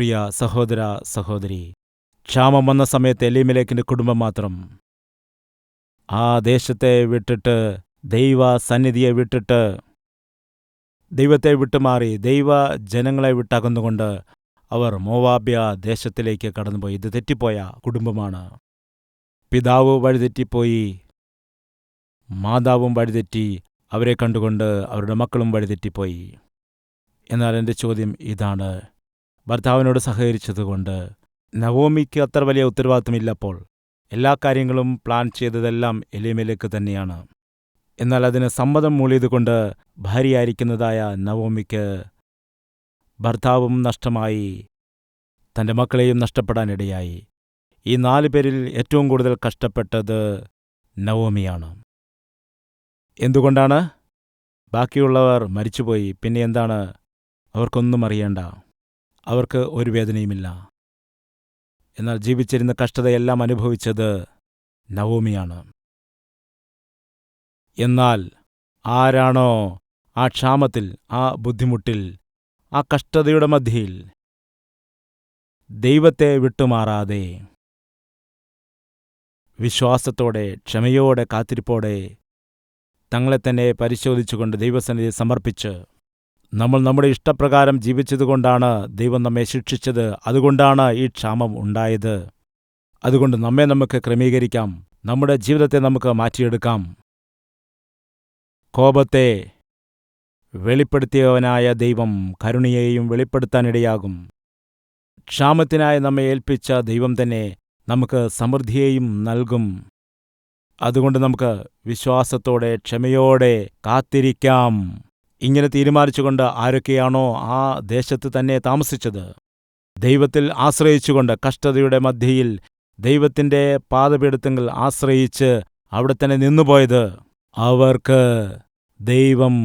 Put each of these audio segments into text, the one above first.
പ്രിയ സഹോദര സഹോദരി, ക്ഷാമം വന്ന സമയത്ത് എലീമേലെക്കിന്റെ കുടുംബം മാത്രം ആ ദേശത്തെ വിട്ടിട്ട്, ദൈവസന്നിധിയെ വിട്ടിട്ട്, ദൈവത്തെ വിട്ടുമാറി, ദൈവജനങ്ങളെ വിട്ടകന്നുകൊണ്ട് അവർ മോവാബ്യ ദേശത്തിലേക്ക് കടന്നുപോയി. ഇത് തെറ്റിപ്പോയ കുടുംബമാണ്. പിതാവ് വഴിതെറ്റിപ്പോയി, മാതാവും വഴിതെറ്റി, അവരെ കണ്ടുകൊണ്ട് അവരുടെ മക്കളും വഴിതെറ്റിപ്പോയി. എന്നാൽ എൻ്റെ ചോദ്യം ഇതാണ്: ഭർത്താവിനോട് സഹകരിച്ചതുകൊണ്ട് നവോമിക്ക് അത്ര വലിയ ഉത്തരവാദിത്തമില്ലപ്പോൾ. എല്ലാ കാര്യങ്ങളും പ്ലാൻ ചെയ്തതെല്ലാം എലീമേലെക്ക് തന്നെയാണ്. എന്നാൽ അതിന് സമ്മതം മൂളിയതുകൊണ്ട് ഭാര്യയായിരിക്കുന്നതായ നവോമിക്ക് ഭർത്താവും നഷ്ടമായി, തൻ്റെ മക്കളെയും നഷ്ടപ്പെടാനിടയായി. ഈ 4 പേരിൽ ഏറ്റവും കൂടുതൽ കഷ്ടപ്പെട്ടത് നവോമിയാണ്. എന്തുകൊണ്ടാണ്? ബാക്കിയുള്ളവർ മരിച്ചുപോയി. പിന്നെ എന്താണ്? അവർക്കൊന്നും അറിയണ്ട, അവർക്ക് ഒരു വേദനയുമില്ല. എന്നാൽ ജീവിച്ചിരുന്ന കഷ്ടതയെല്ലാം അനുഭവിച്ചത് നവോമിയാണ്. എന്നാൽ ആരാണോ ആ ക്ഷാമത്തിൽ, ആ ബുദ്ധിമുട്ടിൽ, ആ കഷ്ടതയുടെ മധ്യയിൽ ദൈവത്തെ വിട്ടുമാറാതെ വിശ്വാസത്തോടെ, ക്ഷമയോടെ, കാത്തിരിപ്പോടെ തങ്ങളെ തന്നെ പരിശോധിച്ചുകൊണ്ട് ദൈവസന്നിധിയിൽ സമർപ്പിച്ച് നമ്മൾ നമ്മുടെ ഇഷ്ടപ്രകാരം ജീവിച്ചതുകൊണ്ടാണ് ദൈവം നമ്മെ ശിക്ഷിച്ചത്. അതുകൊണ്ടാണ് ഈ ക്ഷാമം ഉണ്ടായത്. അതുകൊണ്ട് നമ്മെ നമുക്ക് ക്രമീകരിക്കാം, നമ്മുടെ ജീവിതത്തെ നമുക്ക് മാറ്റിയെടുക്കാം. കോപത്തെ വെളിപ്പെടുത്തിയവനായ ദൈവം കരുണയെയും വെളിപ്പെടുത്താനിടയാകും. ക്ഷാമത്തിനായി നമ്മെ ഏൽപ്പിച്ച ദൈവം തന്നെ നമുക്ക് സമൃദ്ധിയെയും നൽകും. അതുകൊണ്ട് നമുക്ക് വിശ്വാസത്തോടെ, ക്ഷമയോടെ കാത്തിരിക്കാം. ഇങ്ങനെ തീരുമാനിച്ചുകൊണ്ട് ആരൊക്കെയാണോ ആ ദേശത്ത് തന്നെ താമസിച്ചത്, ദൈവത്തിൽ ആശ്രയിച്ചുകൊണ്ട്, കഷ്ടതയുടെ മധ്യയിൽ ദൈവത്തിൻ്റെ പാദപീഠത്തിങ്കൽ ആശ്രയിച്ച് അവിടെ തന്നെ നിന്നുപോയത്, അവർക്ക് ദൈവം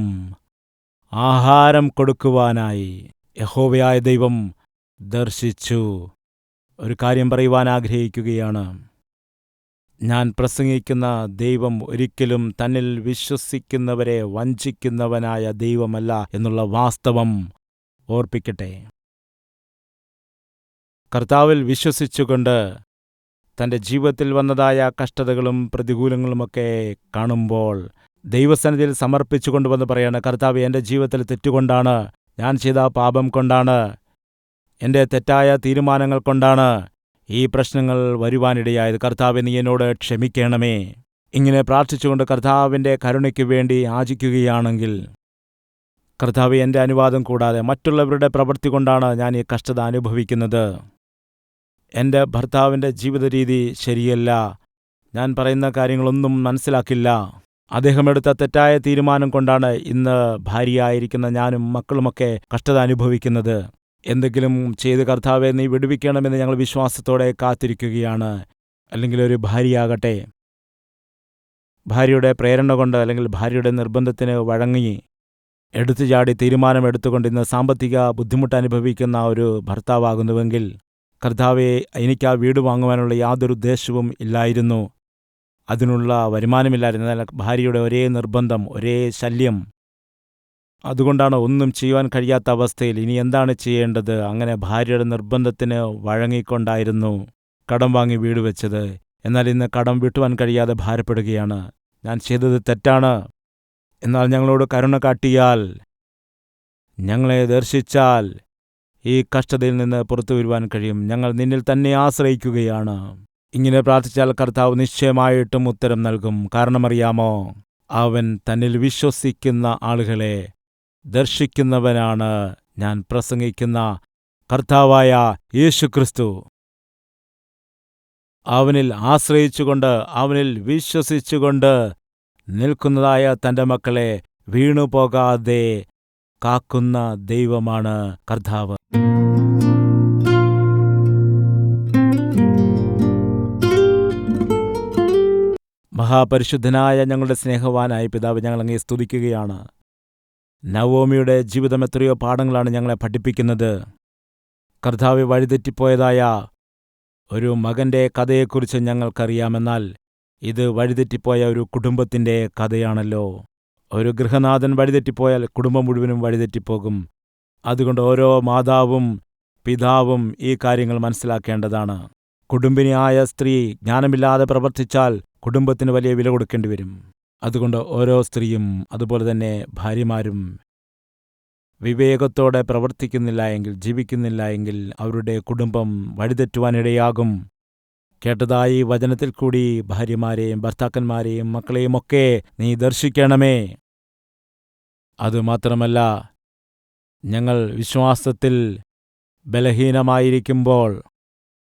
ആഹാരം കൊടുക്കുവാനായി യഹോവയായ ദൈവം ദർശിച്ചു. ഒരു കാര്യം പറയുവാൻ ആഗ്രഹിക്കുകയാണ്. ഞാൻ പ്രസംഗിക്കുന്ന ദൈവം ഒരിക്കലും തന്നിൽ വിശ്വസിക്കുന്നവരെ വഞ്ചിക്കുന്നവനായ ദൈവമല്ല എന്നുള്ള വാസ്തവം ഓർപ്പിക്കട്ടെ. കർത്താവിൽ വിശ്വസിച്ചുകൊണ്ട് തൻ്റെ ജീവിതത്തിൽ വന്നതായ കഷ്ടതകളും പ്രതികൂലങ്ങളുമൊക്കെ കാണുമ്പോൾ ദൈവസന്നിധിയിൽ സമർപ്പിച്ചുകൊണ്ടുവന്ന് പറയാണ്: കർത്താവ്, എൻ്റെ ജീവിതത്തിൽ തെറ്റുകൊണ്ടാണ്, ഞാൻ ചെയ്ത പാപം കൊണ്ടാണ്, എൻ്റെ തെറ്റായ തീരുമാനങ്ങൾ കൊണ്ടാണ് ഈ പ്രശ്നങ്ങൾ വരുവാനിടയായത്. കർത്താവെ, നീ എന്നോട് ക്ഷമിക്കണമേ. ഇങ്ങനെ പ്രാർത്ഥിച്ചുകൊണ്ട് കർത്താവിൻ്റെ കരുണയ്ക്ക് വേണ്ടി യാചിക്കുകയാണെങ്കിൽ, കർത്താവെ, എൻ്റെ അനുവാദം കൂടാതെ മറ്റുള്ളവരുടെ പ്രവൃത്തി കൊണ്ടാണ് ഞാൻ ഈ കഷ്ടത അനുഭവിക്കുന്നത്. എൻ്റെ ഭർത്താവിൻ്റെ ജീവിത രീതി ശരിയല്ല, ഞാൻ പറയുന്ന കാര്യങ്ങളൊന്നും മനസ്സിലാക്കില്ല, അദ്ദേഹം എടുത്ത തെറ്റായ തീരുമാനം കൊണ്ടാണ് ഇന്ന് ഭാര്യയായിരിക്കുന്ന ഞാനും മക്കളുമൊക്കെ കഷ്ടത അനുഭവിക്കുന്നത്. എന്തെങ്കിലും ചെയ്ത് കർത്താവെ നീ വിടുവിക്കണമെന്ന് ഞങ്ങൾ വിശ്വാസത്തോടെ കാത്തിരിക്കുകയാണ്. അല്ലെങ്കിൽ ഒരു ഭാര്യയാകട്ടെ, ഭാര്യയുടെ പ്രേരണ കൊണ്ട് അല്ലെങ്കിൽ ഭാര്യയുടെ നിർബന്ധത്തിന് വഴങ്ങി എടുത്തുചാടി തീരുമാനമെടുത്തുകൊണ്ട് ഇന്ന് സാമ്പത്തിക ബുദ്ധിമുട്ട് അനുഭവിക്കുന്ന ഒരു ഭർത്താവാകുന്നുവെങ്കിൽ, കർത്താവെ, എനിക്ക് ആ വീട് വാങ്ങുവാനുള്ള യാതൊരു ഉദ്ദേശവും ഇല്ലായിരുന്നു, അതിനുള്ള വരുമാനമില്ലായിരുന്നു. എന്നാൽ ഭാര്യയുടെ ഒരേ നിർബന്ധം, ഒരേ ശല്യം, അതുകൊണ്ടാണ് ഒന്നും ചെയ്യുവാൻ കഴിയാത്ത അവസ്ഥയിൽ ഇനി എന്താണ് ചെയ്യേണ്ടത്? അങ്ങനെ ഭാര്യയുടെ നിർബന്ധത്തിന് വഴങ്ങിക്കൊണ്ടായിരുന്നു കടം വാങ്ങി വീട് വെച്ചത്. എന്നാൽ ഇന്ന് കടം വീട്ടുവാൻ കഴിയാതെ ഭാരപ്പെടുകയാണ്. ഞാൻ ചെയ്തത് തെറ്റാണ്, എന്നാൽ ഞങ്ങളോട് കരുണ കാട്ടിയാൽ, ഞങ്ങളെ ദർശിച്ചാൽ ഈ കഷ്ടതയിൽ നിന്ന് പുറത്തു വരുവാൻ കഴിയും. ഞങ്ങൾ നിന്നിൽ തന്നെ ആശ്രയിക്കുകയാണ്. ഇങ്ങനെ പ്രാർത്ഥിച്ചാൽ കർത്താവ് നിശ്ചയമായിട്ടും ഉത്തരം നൽകും. കാരണമറിയാമോ? അവൻ തന്നിൽ വിശ്വസിക്കുന്ന ആളുകളെ ദർശിക്കുന്നവനാണ്. ഞാൻ പ്രസംഗിക്കുന്ന കർത്താവായ യേശുക്രിസ്തു. അവനിൽ ആശ്രയിച്ചുകൊണ്ട്, അവനിൽ വിശ്വസിച്ചുകൊണ്ട് നിൽക്കുന്നതായ തൻ്റെ മക്കളെ വീണുപോകാതെ കാക്കുന്ന ദൈവമാണ് കർത്താവ്. മഹാപരിശുദ്ധനായ ഞങ്ങളുടെ സ്നേഹവാനായ പിതാവ്, ഞങ്ങളങ്ങേ സ്തുതിക്കുകയാണ്. നവോമിയുടെ ജീവിതം എത്രയോ പാഠങ്ങളാണ് ഞങ്ങളെ പഠിപ്പിക്കുന്നത്. കർത്താവ് വഴിതെറ്റിപ്പോയതായ ഒരു മകൻ്റെ കഥയെക്കുറിച്ച് ഞങ്ങൾക്കറിയാമെന്നാൽ ഇത് വഴിതെറ്റിപ്പോയ ഒരു കുടുംബത്തിൻ്റെ കഥയാണല്ലോ. ഒരു ഗൃഹനാഥൻ വഴിതെറ്റിപ്പോയാൽ കുടുംബം മുഴുവനും വഴിതെറ്റിപ്പോകും. അതുകൊണ്ട് ഓരോ മാതാവും പിതാവും ഈ കാര്യങ്ങൾ മനസ്സിലാക്കേണ്ടതാണ്. കുടുംബിനിയായ സ്ത്രീ ജ്ഞാനമില്ലാതെ പ്രവർത്തിച്ചാൽ കുടുംബത്തിന് വലിയ വില കൊടുക്കേണ്ടി വരും. അതുകൊണ്ട് ഓരോ സ്ത്രീയും അതുപോലെ തന്നെ ഭാര്യമാരും വിവേകത്തോടെ പ്രവർത്തിക്കുന്നില്ല എങ്കിൽ, ജീവിക്കുന്നില്ല എങ്കിൽ അവരുടെ കുടുംബം വഴിതെറ്റുവാനിടയാകും. കേട്ടതായി വചനത്തിൽ കൂടി ഭാര്യമാരെയും ഭർത്താക്കന്മാരെയും മക്കളെയും ഒക്കെ നീ ദർശിക്കണമേ. അതുമാത്രമല്ല, ഞങ്ങൾ വിശ്വാസത്തിൽ ബലഹീനമായിരിക്കുമ്പോൾ,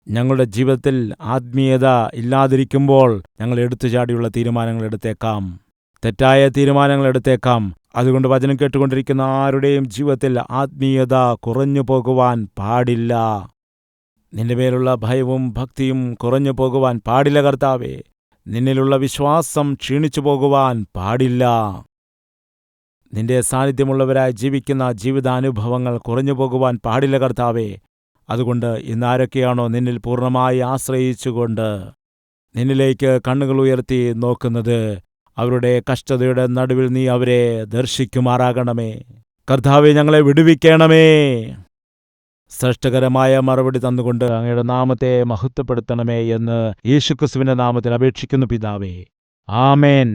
ഞങ്ങളുടെ ജീവിതത്തിൽ ആത്മീയത ഇല്ലാതിരിക്കുമ്പോൾ ഞങ്ങൾ എടുത്തുചാടിയുള്ള തീരുമാനങ്ങൾ എടുത്തേക്കാം, തെറ്റായ തീരുമാനങ്ങൾ എടുത്തേക്കാം. അതുകൊണ്ട് വചനം കേട്ടുകൊണ്ടിരിക്കുന്ന ആരുടെയും ജീവിതത്തിൽ ആത്മീയത കുറഞ്ഞു പോകുവാൻ പാടില്ല. നിന്റെ മേലുള്ള ഭയവും ഭക്തിയും കുറഞ്ഞു പോകുവാൻ പാടില്ല കർത്താവേ. നിന്നിലുള്ള വിശ്വാസം ക്ഷീണിച്ചു പോകുവാൻ പാടില്ല. നിന്റെ സാന്നിധ്യമുള്ളവരായി ജീവിക്കുന്ന ജീവിതാനുഭവങ്ങൾ കുറഞ്ഞു പോകുവാൻ പാടില്ല കർത്താവേ. അതുകൊണ്ട് ഇന്നാരൊക്കെയാണോ നിന്നിൽ പൂർണ്ണമായി ആശ്രയിച്ചുകൊണ്ട് നിന്നിലേക്ക് കണ്ണുകൾ ഉയർത്തി നോക്കുന്നത്, അവരുടെ കഷ്ടതയുടെ നടുവിൽ നീ അവരെ ദർശിക്കുമാറാകണമേ. കർത്താവേ, ഞങ്ങളെ വിടുവിക്കണമേ. ശ്രേഷ്ഠകരമായ മറുപടി തന്നുകൊണ്ട് അങ്ങയുടെ നാമത്തെ മഹത്വപ്പെടുത്തണമേ എന്ന് യേശുക്രിസ്തുവിന്റെ നാമത്തിൽ അപേക്ഷിക്കുന്നു പിതാവേ. ആമേൻ.